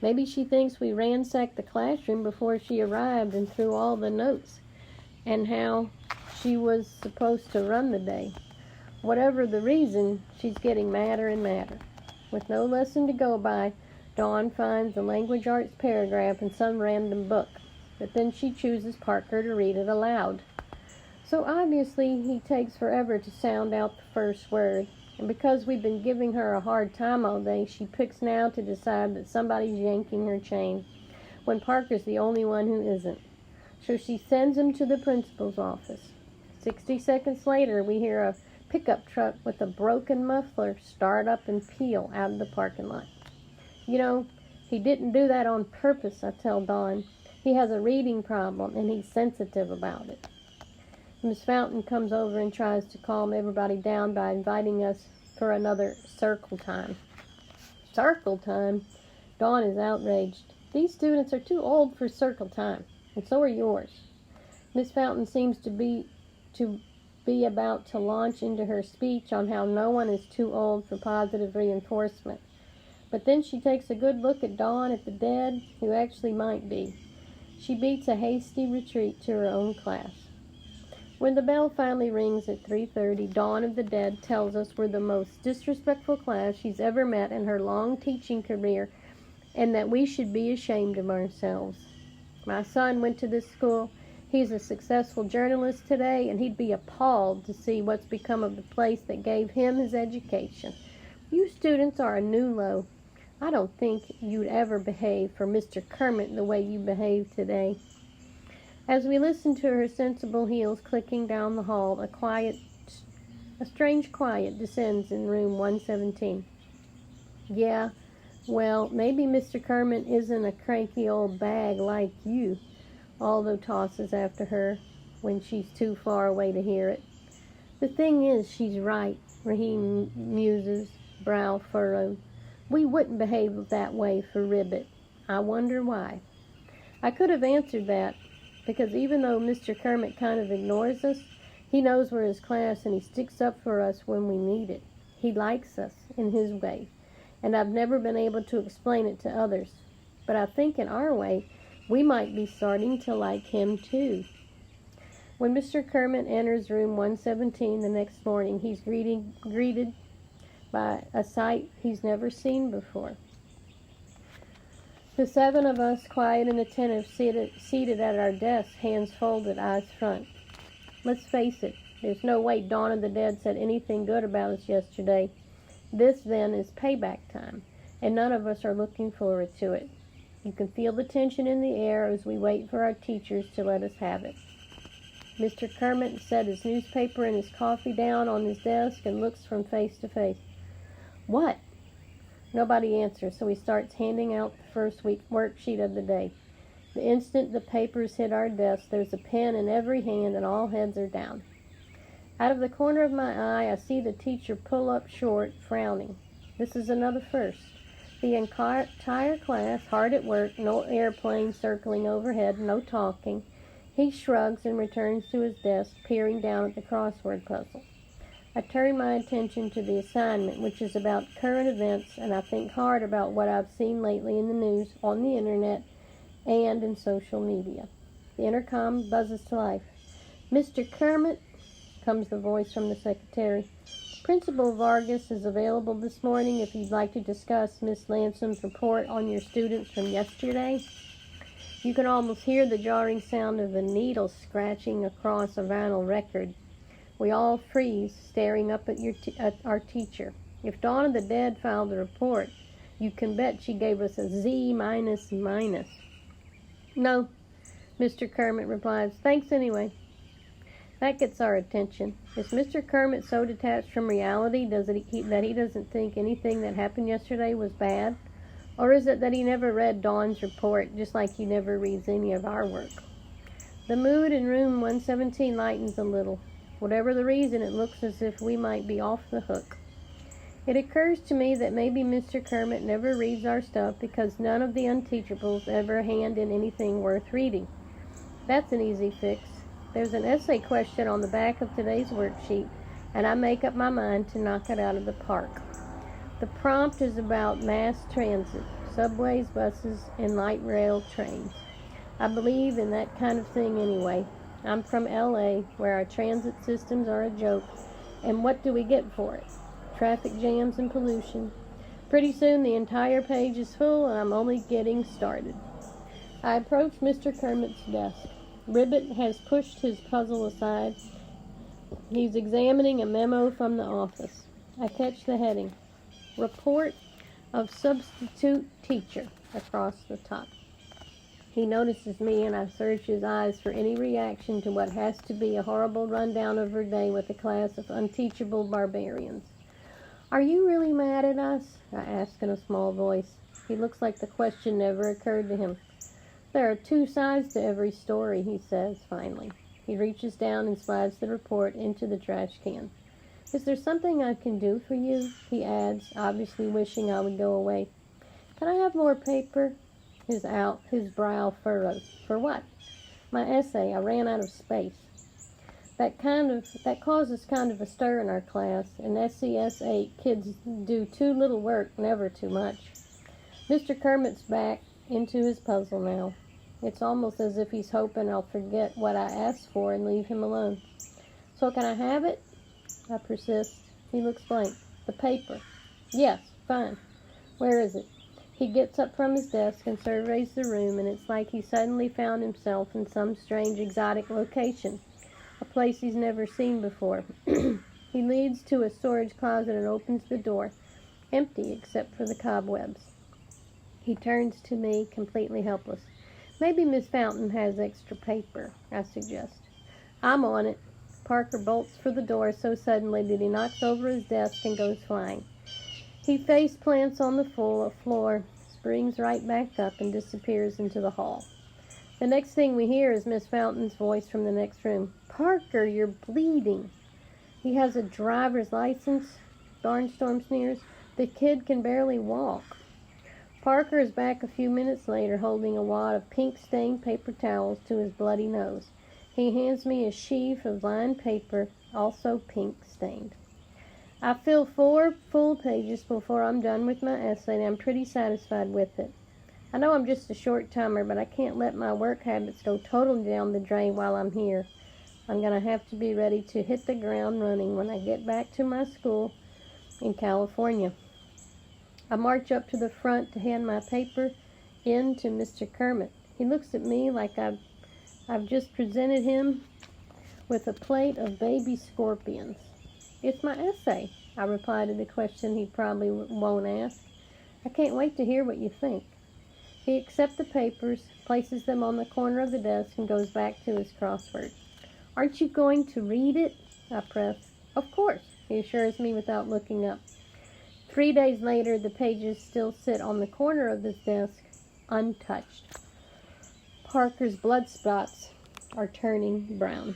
Maybe she thinks we ransacked the classroom before she arrived and threw all the notes, and how she was supposed to run the day. Whatever the reason, she's getting madder and madder. With no lesson to go by, Dawn finds a language arts paragraph in some random book, but then she chooses Parker to read it aloud. So obviously he takes forever to sound out the first word, and because we've been giving her a hard time all day, she picks now to decide that somebody's yanking her chain, when Parker's the only one who isn't. So she sends him to the principal's office. 60 seconds later, we hear a pickup truck with a broken muffler start up and peel out of the parking lot. You know, he didn't do that on purpose, I tell Dawn. He has a reading problem, and he's sensitive about it. Miss Fountain comes over and tries to calm everybody down by inviting us for another circle time. Circle time? Dawn is outraged. These students are too old for circle time, and so are yours. Miss Fountain seems to be about to launch into her speech on how no one is too old for positive reinforcement. But then she takes a good look at Dawn at the dead, who actually might be. She beats a hasty retreat to her own class. When the bell finally rings at 3:30, Dawn of the Dead tells us we're the most disrespectful class she's ever met in her long teaching career, and that we should be ashamed of ourselves. My son went to this school. He's a successful journalist today, and he'd be appalled to see what's become of the place that gave him his education. You students are a new low. I don't think you'd ever behave for Mr. Kermit the way you behaved today. As we listen to her sensible heels clicking down the hall, a strange quiet descends in room 117. Yeah, well, maybe Mr. Kermit isn't a cranky old bag like you, Aldo tosses after her when she's too far away to hear it. The thing is, she's right, Raheem muses, brow furrowed. We wouldn't behave that way for Ribbit. I wonder why. I could have answered that, because even though Mr. Kermit kind of ignores us, he knows we're his class and he sticks up for us when we need it. He likes us in his way, and I've never been able to explain it to others. But I think in our way, we might be starting to like him too. When Mr. Kermit enters room 117 the next morning, he's greeted by a sight he's never seen before. The seven of us, quiet and attentive, seated at our desks, hands folded, eyes front. Let's face it, there's no way Dawn of the Dead said anything good about us yesterday. This, then, is payback time, and none of us are looking forward to it. You can feel the tension in the air as we wait for our teachers to let us have it. Mr. Kermit set his newspaper and his coffee down on his desk and looks from face to face. What? Nobody answers, so he starts handing out the first week worksheet of the day. The instant the papers hit our desk, there's a pen in every hand and all heads are down. Out of the corner of my eye, I see the teacher pull up short, frowning. This is another first. The entire class, hard at work, no airplane circling overhead, no talking. He shrugs and returns to his desk, peering down at the crossword puzzle. I turn my attention to the assignment, which is about current events, and I think hard about what I've seen lately in the news, on the internet, and in social media. The intercom buzzes to life. Mr. Kermit, comes the voice from the secretary. Principal Vargas is available this morning if you'd like to discuss Miss Lansom's report on your students from yesterday. You can almost hear the jarring sound of a needle scratching across a vinyl record. We all freeze, staring up at our teacher. If Dawn of the Dead filed the report, you can bet she gave us a Z minus. No, Mr. Kermit replies. Thanks anyway. That gets our attention. Is Mr. Kermit so detached from reality that he doesn't think anything that happened yesterday was bad? Or is it that he never read Dawn's report, just like he never reads any of our work? The mood in room 117 lightens a little. Whatever the reason, it looks as if we might be off the hook. It occurs to me that maybe Mr. Kermit never reads our stuff because none of the unteachables ever hand in anything worth reading. That's an easy fix. There's an essay question on the back of today's worksheet, and I make up my mind to knock it out of the park. The prompt is about mass transit, subways, buses, and light rail trains. I believe in that kind of thing anyway. I'm from LA, where our transit systems are a joke, and what do we get for it? Traffic jams and pollution. Pretty soon the entire page is full, and I'm only getting started. I approach Mr. Kermit's desk. Ribbit has pushed his puzzle aside. He's examining a memo from the office. I catch the heading, Report of Substitute Teacher, across the top. He notices me, and I search his eyes for any reaction to what has to be a horrible rundown of her day with a class of unteachable barbarians. Are you really mad at us? I ask in a small voice. He looks like the question never occurred to him. There are two sides to every story, he says, finally. He reaches down and slides the report into the trash can. Is there something I can do for you? He adds, obviously wishing I would go away. Can I have more paper? His brow furrows. For what? My essay. I ran out of space. That causes kind of a stir in our class. In SCS 8, kids do too little work, never too much. Mr. Kermit's back into his puzzle now. It's almost as if he's hoping I'll forget what I asked for and leave him alone. So can I have it? I persist. He looks blank. The paper. Yes, fine. Where is it? He gets up from his desk and surveys the room, and it's like he suddenly found himself in some strange exotic location, a place he's never seen before. He leads to a storage closet and opens the door, empty except for the cobwebs. He turns to me, completely helpless. Maybe Miss Fountain has extra paper, I suggest. I'm on it. Parker bolts for the door so suddenly that he knocks over his desk and goes flying. He face plants on the floor, springs right back up, and disappears into the hall. The next thing we hear is Miss Fountain's voice from the next room. Parker, you're bleeding. He has a driver's license, Barnstorm sneers. The kid can barely walk. Parker is back a few minutes later holding a wad of pink-stained paper towels to his bloody nose. He hands me a sheaf of lined paper, also pink-stained. I fill 4 full pages before I'm done with my essay, and I'm pretty satisfied with it. I know I'm just a short-timer, but I can't let my work habits go totally down the drain while I'm here. I'm going to have to be ready to hit the ground running when I get back to my school in California. I march up to the front to hand my paper in to Mr. Kermit. He looks at me like I've just presented him with a plate of baby scorpions. It's my essay, I reply to the question he probably won't ask. I can't wait to hear what you think. He accepts the papers, places them on the corner of the desk, and goes back to his crossword. Aren't you going to read it? I press. Of course, he assures me without looking up. 3 days later, the pages still sit on the corner of his desk, untouched. Parker's blood spots are turning brown.